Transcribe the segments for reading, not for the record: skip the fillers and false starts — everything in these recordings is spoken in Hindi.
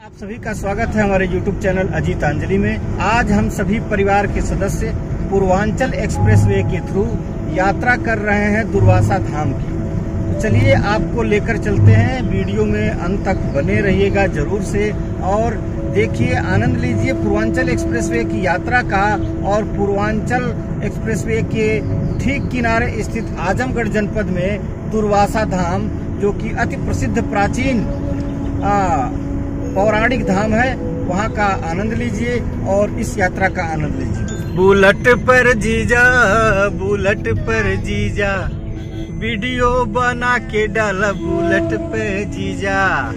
आप सभी का स्वागत है हमारे YouTube चैनल अजीतांजलि में। आज हम सभी परिवार के सदस्य पूर्वांचल एक्सप्रेसवे के थ्रू यात्रा कर रहे हैं दुर्वासा धाम की। तो चलिए आपको लेकर चलते हैं, वीडियो में अंत तक बने रहिएगा जरूर से और देखिए, आनंद लीजिए पूर्वांचल एक्सप्रेसवे की यात्रा का। और पूर्वांचल एक्सप्रेसवे के ठीक किनारे स्थित आजमगढ़ जनपद में दुर्वासा धाम, जो कि अति प्रसिद्ध प्राचीन पौराणिक धाम है, वहाँ का आनंद लीजिए और इस यात्रा का आनंद लीजिए। बुलेट पर जीजा, बुलेट पर जीजा, वीडियो बना के डाला बुलेट पे जीजा,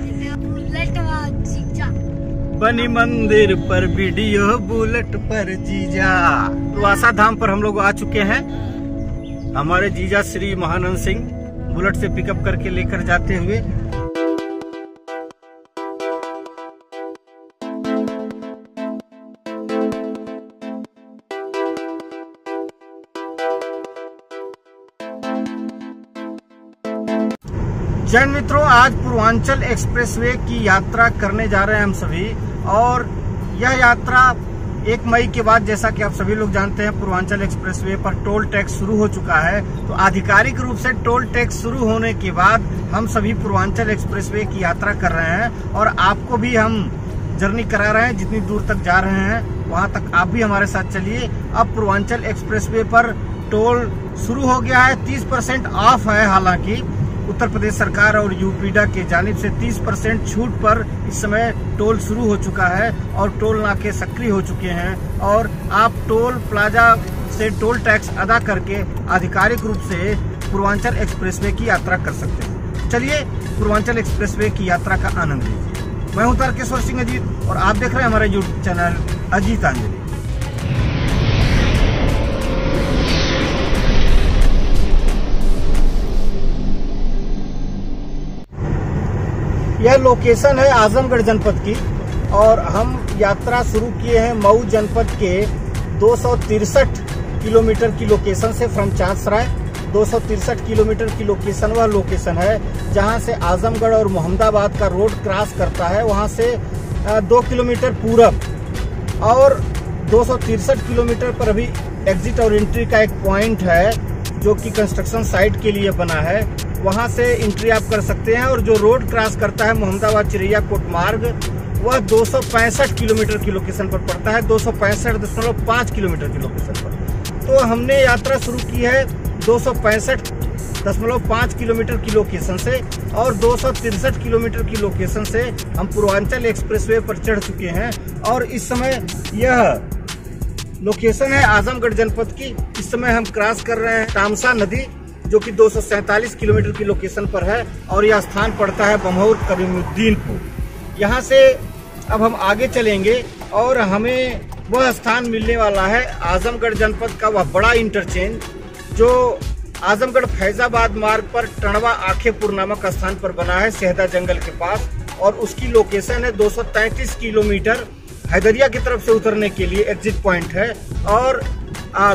बनी मंदिर पर वीडियो बुलेट पर जीजा। दुर्वासा धाम पर हम लोग आ चुके हैं। हमारे जीजा श्री महानंद सिंह बुलेट से पिकअप करके लेकर जाते हुए। जैन मित्रों, आज पूर्वांचल एक्सप्रेसवे की यात्रा करने जा रहे हैं हम सभी। और यह यात्रा 1 मई के बाद, जैसा कि आप सभी लोग जानते हैं, पूर्वांचल एक्सप्रेसवे पर टोल टैक्स शुरू हो चुका है। तो आधिकारिक रूप से टोल टैक्स शुरू होने के बाद हम सभी पूर्वांचल एक्सप्रेसवे की यात्रा कर रहे हैं और आपको भी हम जर्नी करा रहे हैं। जितनी दूर तक जा रहे हैं वहां तक आप भी हमारे साथ चलिए। अब पूर्वांचल एक्सप्रेसवे पर टोल शुरू हो गया है, 30% ऑफ है। हालांकि उत्तर प्रदेश सरकार और यूपीडा के जानिब से 30% छूट पर इस समय टोल शुरू हो चुका है और टोल नाके सक्रिय हो चुके हैं और आप टोल प्लाजा से टोल टैक्स अदा करके आधिकारिक रूप से पूर्वांचल एक्सप्रेसवे की यात्रा कर सकते हैं। चलिए पूर्वांचल एक्सप्रेसवे की यात्रा का आनंद लीजिए। मैं हूं तारकेश्वर सिंह अजीत और आप देख रहे हैं हमारे यूट्यूब चैनल अजीतांजलि। यह लोकेशन है आजमगढ़ जनपद की और हम यात्रा शुरू किए हैं मऊ जनपद के 263 किलोमीटर की लोकेशन से, फ्रॉम चांदसराय। 263 किलोमीटर की लोकेशन वह लोकेशन है जहां से आजमगढ़ और मोहम्मदाबाद का रोड क्रॉस करता है। वहां से 2 किलोमीटर पूरब और 263 किलोमीटर पर अभी एग्जिट और एंट्री का एक पॉइंट है जो कि कंस्ट्रक्शन साइट के लिए बना है। वहां से एंट्री आप कर सकते हैं। और जो रोड क्रॉस करता है मोहम्मदाबाद चिरैया कोट मार्ग, वह 265 किलोमीटर की लोकेशन पर पड़ता है, 265.5 किलोमीटर की लोकेशन पर। तो हमने यात्रा शुरू की है 265.5 किलोमीटर की लोकेशन से और 263 किलोमीटर की लोकेशन से हम पूर्वांचल एक्सप्रेसवे पर चढ़ चुके हैं। और इस समय यह लोकेशन है आजमगढ़ जनपद की। इस समय हम क्रॉस कर रहे हैं तामसा नदी, जो कि 247 किलोमीटर की लोकेशन पर है और यह स्थान पड़ता है बमहौर करीमुद्दीनपुर। यहाँ से अब हम आगे चलेंगे और हमें वह स्थान मिलने वाला है आजमगढ़ जनपद का वह बड़ा इंटरचेंज जो आजमगढ़ फैजाबाद मार्ग पर टणवा आखेपुर नामक स्थान पर बना है, सेहदा जंगल के पास। और उसकी लोकेशन है 233 किलोमीटर। हैदरिया की तरफ से उतरने के लिए एग्जिट पॉइंट है और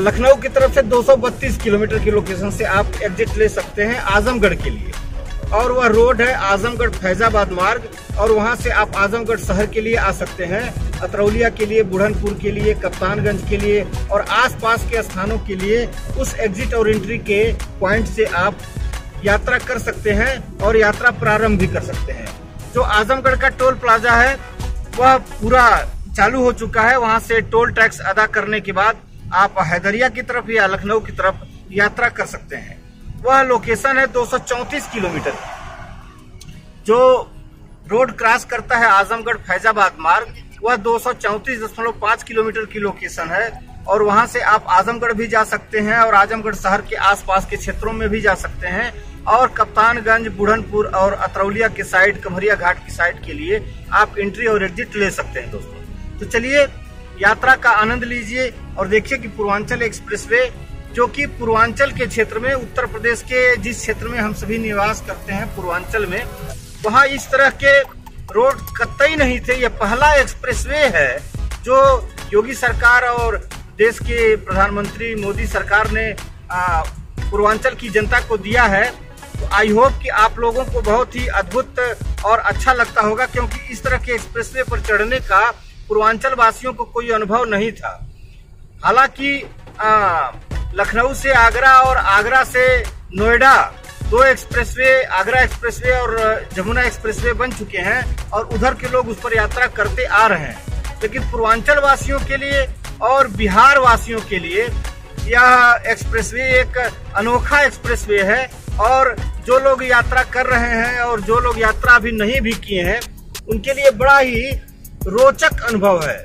लखनऊ की तरफ से 232 किलोमीटर की लोकेशन से आप एग्जिट ले सकते हैं आजमगढ़ के लिए। और वह रोड है आजमगढ़ फैजाबाद मार्ग और वहां से आप आजमगढ़ शहर के लिए आ सकते हैं, अतरौलिया के लिए, बुढ़नपुर के लिए, कप्तानगंज के लिए और आसपास के स्थानों के लिए उस एग्जिट और एंट्री के पॉइंट से आप यात्रा कर सकते हैं और यात्रा प्रारंभ भी कर सकते हैं। जो आजमगढ़ का टोल प्लाजा है वह पूरा चालू हो चुका है। वहां से टोल टैक्स अदा करने के बाद आप हैदरिया की तरफ या लखनऊ की तरफ यात्रा कर सकते हैं। वह लोकेशन है 234 किलोमीटर। जो रोड क्रॉस करता है आजमगढ़ फैजाबाद मार्ग, वह 234.5 किलोमीटर की लोकेशन है और वहां से आप आजमगढ़ भी जा सकते हैं और आजमगढ़ शहर के आसपास के क्षेत्रों में भी जा सकते हैं और कप्तानगंज, बुढ़नपुर और अतरौलिया के साइड, कमरिया घाट की साइड के लिए आप एंट्री और एग्जिट ले सकते हैं दोस्तों। तो चलिए यात्रा का आनंद लीजिए और देखिए कि पूर्वांचल एक्सप्रेसवे, जो कि पूर्वांचल के क्षेत्र में, उत्तर प्रदेश के जिस क्षेत्र में हम सभी निवास करते हैं पूर्वांचल में, वहां इस तरह के रोड कतई नहीं थे। यह पहला एक्सप्रेसवे है जो योगी सरकार और देश के प्रधानमंत्री मोदी सरकार ने पूर्वांचल की जनता को दिया है। तो आई होप कि आप लोगों को बहुत ही अद्भुत और अच्छा लगता होगा, क्योंकि इस तरह के एक्सप्रेसवे पर चढ़ने का पूर्वांचल वासियों को कोई अनुभव नहीं था। हालांकि लखनऊ से आगरा और आगरा से नोएडा 2 एक्सप्रेसवे, आगरा एक्सप्रेसवे और जमुना एक्सप्रेसवे बन चुके हैं और उधर के लोग उस पर यात्रा करते आ रहे हैं। लेकिन पूर्वांचल वासियों के लिए और बिहार वासियों के लिए यह एक्सप्रेसवे एक अनोखा एक्सप्रेसवे है और जो लोग यात्रा कर रहे हैं और जो लोग यात्रा अभी नहीं भी किए हैं उनके लिए बड़ा ही रोचक अनुभव है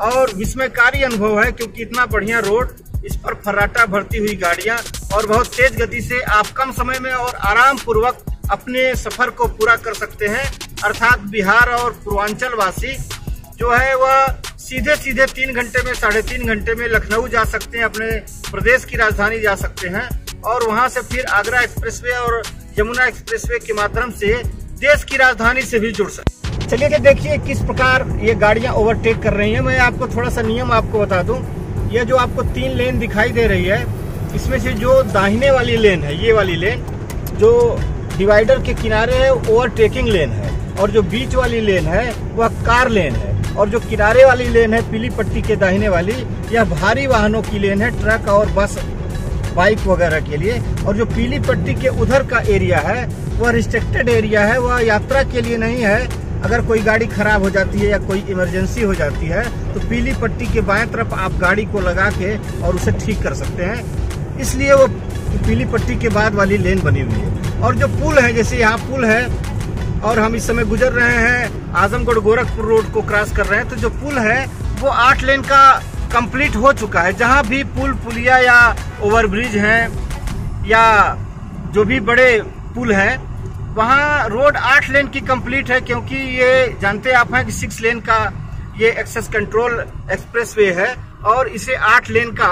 और विस्मयकारी अनुभव है, क्योंकि इतना बढ़िया रोड, इस पर फर्राटा भरती हुई गाड़ियां और बहुत तेज गति से आप कम समय में और आराम पूर्वक अपने सफर को पूरा कर सकते हैं। अर्थात बिहार और पूर्वांचल वासी जो है वह सीधे 3 घंटे में, 3.5 घंटे में लखनऊ जा सकते हैं, अपने प्रदेश की राजधानी जा सकते हैं और वहां से फिर आगरा एक्सप्रेसवे और यमुना एक्सप्रेसवे के माध्यम से देश की राजधानी से भी जुड़ सकते हैं। चलिए कि देखिए किस प्रकार ये गाड़ियां ओवरटेक कर रही हैं। मैं आपको थोड़ा सा नियम आपको बता दूं। ये जो आपको 3 लेन दिखाई दे रही है, इसमें से जो दाहिने वाली लेन है, ये वाली लेन जो डिवाइडर के किनारे है, ओवरटेकिंग लेन है, और जो बीच वाली लेन है वह कार लेन है, और जो किनारे वाली लेन है पीली पट्टी के दाहिने वाली, यह भारी वाहनों की लेन है, ट्रक और बस, बाइक वगैरह के लिए। और जो पीली पट्टी के उधर का एरिया है वह रिस्ट्रिक्टेड एरिया है, वह यात्रा के लिए नहीं है। अगर कोई गाड़ी खराब हो जाती है या कोई इमरजेंसी हो जाती है तो पीली पट्टी के बाएं तरफ आप गाड़ी को लगा के और उसे ठीक कर सकते हैं, इसलिए वो पीली पट्टी के बाद वाली लेन बनी हुई है। और जो पुल है, जैसे यहाँ पुल है और हम इस समय गुजर रहे हैं आजमगढ़ गोरखपुर रोड को क्रॉस कर रहे हैं, तो जो पुल है वो 8 लेन का कंप्लीट हो चुका है। जहाँ भी पुल, पुलिया या ओवरब्रिज हैं या जो भी बड़े पुल हैं वहाँ रोड 8 लेन की कंप्लीट है, क्योंकि ये जानते आप हैं कि 6 लेन का ये एक्सेस कंट्रोल एक्सप्रेसवे है और इसे 8 लेन का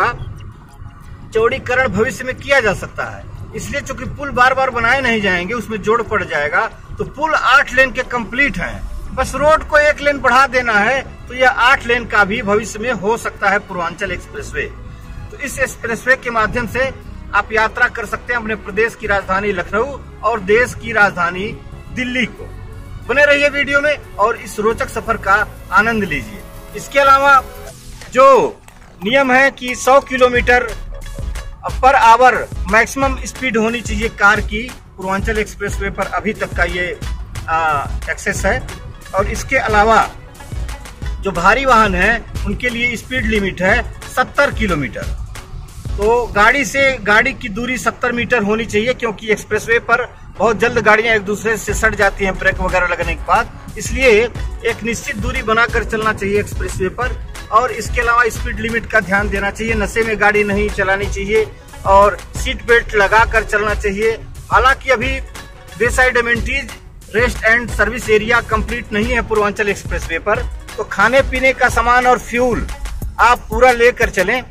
चौड़ीकरण भविष्य में किया जा सकता है। इसलिए चूंकि पुल बार बार बनाए नहीं जाएंगे, उसमें जोड़ पड़ जाएगा, तो पुल 8 लेन के कंप्लीट हैं। बस रोड को 1 लेन बढ़ा देना है तो यह 8 लेन का भी भविष्य में हो सकता है पूर्वांचल एक्सप्रेसवे। तो इस एक्सप्रेसवे के माध्यम से आप यात्रा कर सकते हैं अपने प्रदेश की राजधानी लखनऊ और देश की राजधानी दिल्ली को। बने रहिए वीडियो में और इस रोचक सफर का आनंद लीजिए। इसके अलावा जो नियम है कि 100 kilometre per hour maximum speed होनी चाहिए कार की, पूर्वांचल एक्सप्रेसवे पर अभी तक का ये एक्सेस है। और इसके अलावा जो भारी वाहन है उनके लिए स्पीड लिमिट है 70 किलोमीटर। तो गाड़ी की दूरी 70 मीटर होनी चाहिए, क्योंकि एक्सप्रेसवे पर बहुत जल्द गाड़ियां एक दूसरे से सट जाती हैं ब्रेक वगैरह लगने के बाद, इसलिए एक निश्चित दूरी बनाकर चलना चाहिए एक्सप्रेसवे पर। और इसके अलावा स्पीड लिमिट का ध्यान देना चाहिए, नशे में गाड़ी नहीं चलानी चाहिए और सीट बेल्ट लगाकर चलना चाहिए। हालांकि अभी beside amenities, rest and service area complete नहीं है पूर्वांचल एक्सप्रेसवे पर, तो खाने पीने का सामान और फ्यूल आप पूरा लेकर चलें।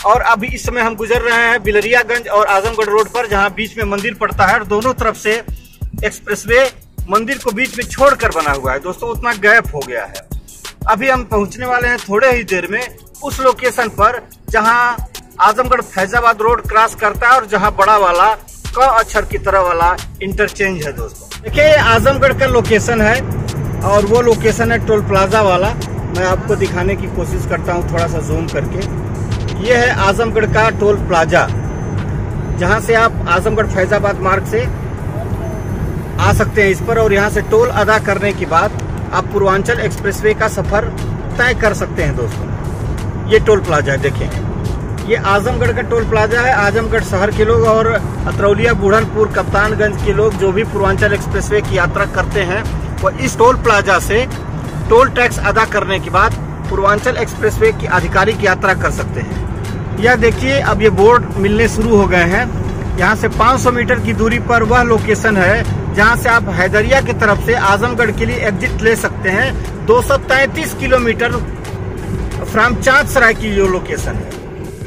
और अभी इस समय हम गुजर रहे हैं बिलरियागंज और आजमगढ़ रोड पर, जहां बीच में मंदिर पड़ता है और दोनों तरफ से एक्सप्रेसवे मंदिर को बीच में छोड़कर बना हुआ है। दोस्तों उतना गैप हो गया है। अभी हम पहुंचने वाले हैं थोड़े ही देर में उस लोकेशन पर जहां आजमगढ़ फैजाबाद रोड क्रॉस करता है और जहां बड़ा वाला क अक्षर की तरह वाला इंटरचेंज है। दोस्तों देखिए आजमगढ़ का लोकेशन है और वो लोकेशन है टोल प्लाजा वाला। मैं आपको दिखाने की कोशिश करता हूँ थोड़ा सा जूम करके। ये है आजमगढ़ का टोल प्लाजा, जहां से आप आजमगढ़ फैजाबाद मार्ग से आ सकते हैं इस पर, और यहां से टोल अदा करने के बाद आप पूर्वांचल एक्सप्रेसवे का सफर तय कर सकते हैं। दोस्तों ये टोल प्लाजा है, देखें ये आजमगढ़ का टोल प्लाजा है। आजमगढ़ शहर के लोग और अतरौलिया, बुढ़नपुर, कप्तानगंज के लोग जो भी पूर्वांचल एक्सप्रेसवे की यात्रा करते हैं वह इस टोल प्लाजा से टोल टैक्स अदा करने के बाद पूर्वांचल एक्सप्रेसवे की आधिकारिक यात्रा कर सकते हैं। यह देखिए अब ये बोर्ड मिलने शुरू हो गए हैं। यहाँ से 500 मीटर की दूरी पर वह लोकेशन है जहाँ से आप हैदरिया की तरफ से आजमगढ़ के लिए एग्जिट ले सकते हैं। 233 किलोमीटर फ्रॉम चांदसराय की जो लोकेशन है,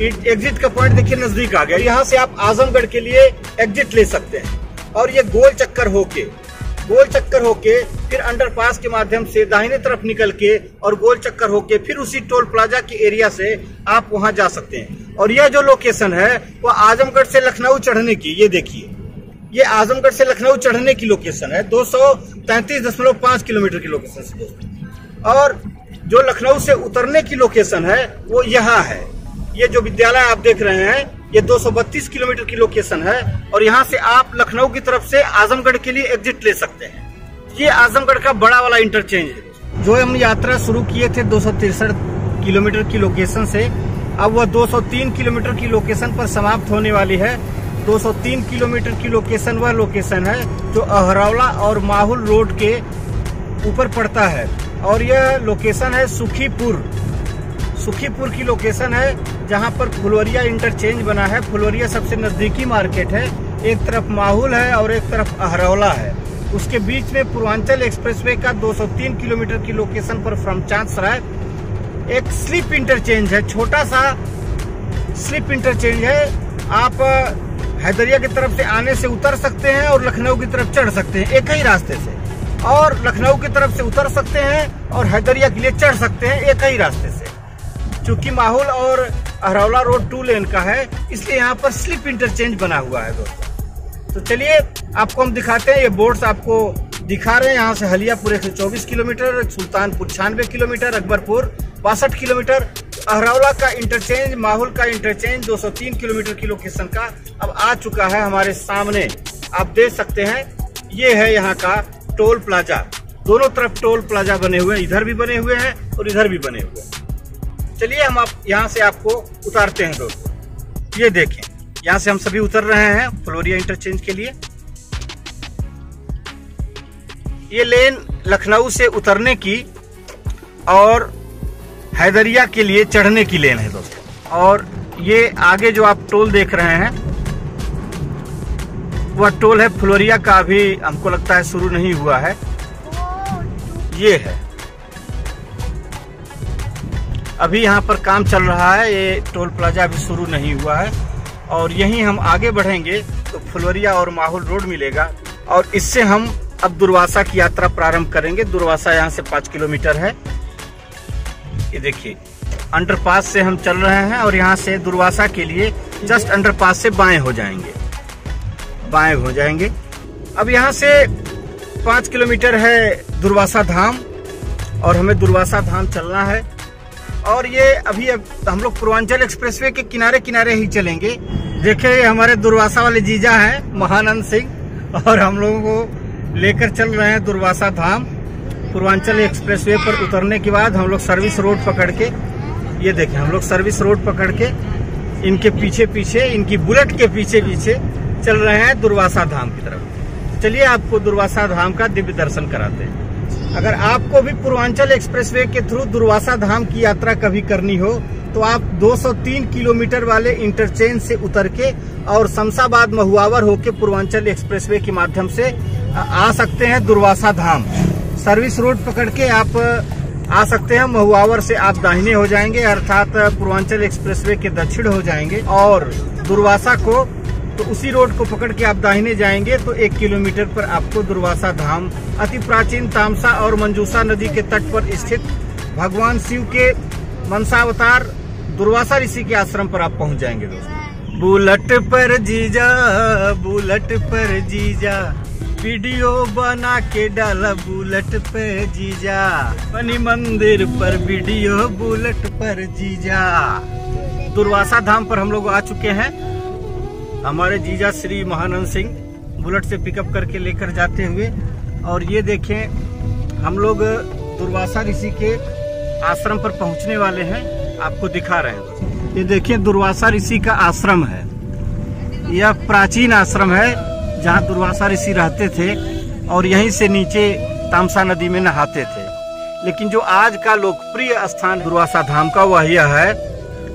एग्जिट का पॉइंट देखिए नजदीक आ गया। यहाँ से आप आजमगढ़ के लिए एग्जिट ले सकते हैं और ये गोल चक्कर होके फिर अंडरपास के माध्यम से दाहिने तरफ निकल के और गोल चक्कर होके फिर उसी टोल प्लाजा के एरिया से आप वहां जा सकते हैं। और यह जो लोकेशन है वो आजमगढ़ से लखनऊ चढ़ने की, ये देखिए ये आजमगढ़ से लखनऊ चढ़ने की लोकेशन है, 233.5 किलोमीटर की लोकेशन से दोस्तों। और जो लखनऊ से उतरने की लोकेशन है वो यहाँ है। ये जो विद्यालय आप देख रहे हैं ये 232 किलोमीटर की लोकेशन है और यहाँ से आप लखनऊ की तरफ से आजमगढ़ के लिए एग्जिट ले सकते हैं। ये आजमगढ़ का बड़ा वाला इंटरचेंज है। जो हम यात्रा शुरू किए थे 263 किलोमीटर की लोकेशन से, अब वह 203 किलोमीटर की लोकेशन पर समाप्त होने वाली है। 203 किलोमीटर की लोकेशन वह लोकेशन है जो अहरौला और माहुल रोड के ऊपर पड़ता है और यह लोकेशन है सुखीपुर की लोकेशन है, जहां पर फुलवरिया इंटरचेंज बना है। फुलवरिया सबसे नजदीकी मार्केट है, एक तरफ माहुल है और एक तरफ अहरौला है। उसके बीच में पूर्वांचल एक्सप्रेसवे का 203 किलोमीटर की लोकेशन पर फ्रमचांद सराय एक स्लिप इंटरचेंज है, छोटा सा स्लिप इंटरचेंज है। आप हैदरिया की तरफ से आने से उतर सकते हैं और लखनऊ की तरफ चढ़ सकते हैं एक ही रास्ते से, और लखनऊ की तरफ से उतर सकते हैं और हैदरिया के लिए चढ़ सकते हैं एक ही रास्ते से। चूंकि माहुल और अहरौला रोड 2 लेन का है इसलिए यहाँ पर स्लिप इंटरचेंज बना हुआ है दोस्तों। तो चलिए आपको हम दिखाते हैं, ये बोर्ड्स आपको दिखा रहे हैं। यहाँ से Haliyapur 124 kilometre, Sultanpur 96 kilometre, Akbarpur 62 kilometre, Ahraula का इंटरचेंज, माहुल का इंटरचेंज 203 किलोमीटर की लोकेशन का अब आ चुका है हमारे सामने। आप देख सकते हैं ये है यहाँ का टोल प्लाजा। दोनों तरफ टोल प्लाजा बने हुए हैं, इधर भी बने हुए हैं और इधर भी बने हुए हैं। चलिए हम यहाँ से आपको उतारते हैं दोस्तों। ये देखें, यहाँ से हम सभी उतर रहे हैं फुलवरिया इंटरचेंज के लिए। ये लेन लखनऊ से उतरने की और हैदरिया के लिए चढ़ने की लेन है दोस्तों। और ये आगे जो आप टोल देख रहे हैं वह टोल है फुलवरिया का, अभी हमको लगता है शुरू नहीं हुआ है। ये है, अभी यहाँ पर काम चल रहा है, ये टोल प्लाजा अभी शुरू नहीं हुआ है। और यहीं हम आगे बढ़ेंगे तो फुलवरिया और माहुल रोड मिलेगा और इससे हम अब दुर्वासा की यात्रा प्रारंभ करेंगे। दुर्वासा यहाँ से 5 किलोमीटर है। ये देखिए अंडरपास से हम चल रहे हैं और यहाँ से दुर्वासा के लिए जस्ट अंडरपास से बाएं हो जाएंगे। अब यहाँ से 5 किलोमीटर है दुर्वासा धाम और हमें दुर्वासा धाम चलना है। और ये अभी हम लोग पूर्वांचल एक्सप्रेसवे के किनारे किनारे ही चलेंगे। देखिए हमारे दुर्वासा वाले जीजा हैं महानंद सिंह और हम लोगों को लेकर चल रहे हैं दुर्वासा धाम। पूर्वांचल एक्सप्रेसवे पर उतरने के बाद हम लोग सर्विस रोड पकड़ के, ये देखें हम लोग सर्विस रोड पकड़ के इनके पीछे पीछे, इनकी बुलेट के पीछे पीछे चल रहे हैं दुर्वासा धाम की तरफ। चलिए आपको दुर्वासा धाम का दिव्य दर्शन कराते हैं। अगर आपको भी पूर्वांचल एक्सप्रेसवे के थ्रू दुर्वासा धाम की यात्रा कभी करनी हो तो आप 203 किलोमीटर वाले इंटरचेंज से उतर के और शमशाबाद महुआवर होके पूर्वांचल एक्सप्रेसवे के माध्यम से आ सकते हैं दुर्वासा धाम। सर्विस रोड पकड़ के आप आ सकते हैं। महुआवर से आप दाहिने हो जाएंगे, अर्थात पूर्वांचल एक्सप्रेसवे के दक्षिण हो जाएंगे और दुर्वासा को तो उसी रोड को पकड़ के आप दाहिने जाएंगे तो 1 किलोमीटर पर आपको दुर्वासा धाम अति प्राचीन तामसा और मंजूसा नदी के तट पर स्थित भगवान शिव के मनसावतार दुर्वासा ऋषि के आश्रम पर आप पहुंच जाएंगे दोस्तों। बुलेट पर जीजा वीडियो बना के डाला बुलेट पे जीजा, बनी मंदिर पर वीडियो बुलेट पर जीजा। दुर्वासा धाम पर हम लोग आ चुके हैं। हमारे जीजा श्री महानंद सिंह बुलेट से पिकअप करके लेकर जाते हुए, और ये देखें हम लोग दुर्वासा ऋषि के आश्रम पर पहुंचने वाले हैं, आपको दिखा रहे हैं। ये देखें दुर्वासा ऋषि का आश्रम है। यह प्राचीन आश्रम है जहां दुर्वासा ऋषि रहते थे और यहीं से नीचे तामसा नदी में नहाते थे। लेकिन जो आज का लोकप्रिय स्थान दुर्वासा धाम का वह यह है।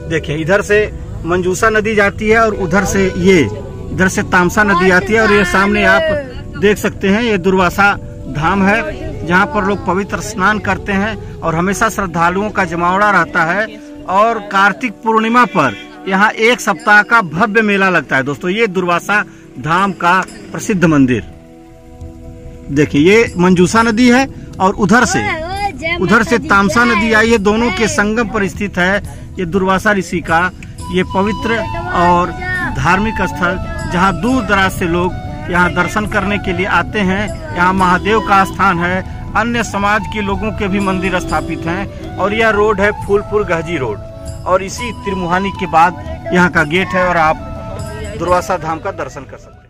देखिए इधर से मंजूसा नदी जाती है और उधर से इधर से तामसा नदी आती है और ये सामने आप देख सकते हैं ये दुर्वासा धाम है जहां पर लोग पवित्र स्नान करते हैं और हमेशा श्रद्धालुओं का जमावड़ा रहता है। और कार्तिक पूर्णिमा पर यहाँ 1 सप्ताह का भव्य मेला लगता है दोस्तों। ये दुर्वासा धाम का प्रसिद्ध मंदिर देखिए, ये मंजूसा नदी है और उधर से तामसा नदी आई है, दोनों के संगम पर स्थित है ये दुर्वासा ऋषि का ये पवित्र और धार्मिक स्थल, जहां दूर दराज से लोग यहाँ दर्शन करने के लिए आते हैं। यहाँ महादेव का स्थान है, अन्य समाज के लोगों के भी मंदिर स्थापित हैं। और यह रोड है फूलपुर गहजी रोड, और इसी त्रिमुहानी के बाद यहाँ का गेट है और आप दुर्वासा धाम का दर्शन कर सकते हैं।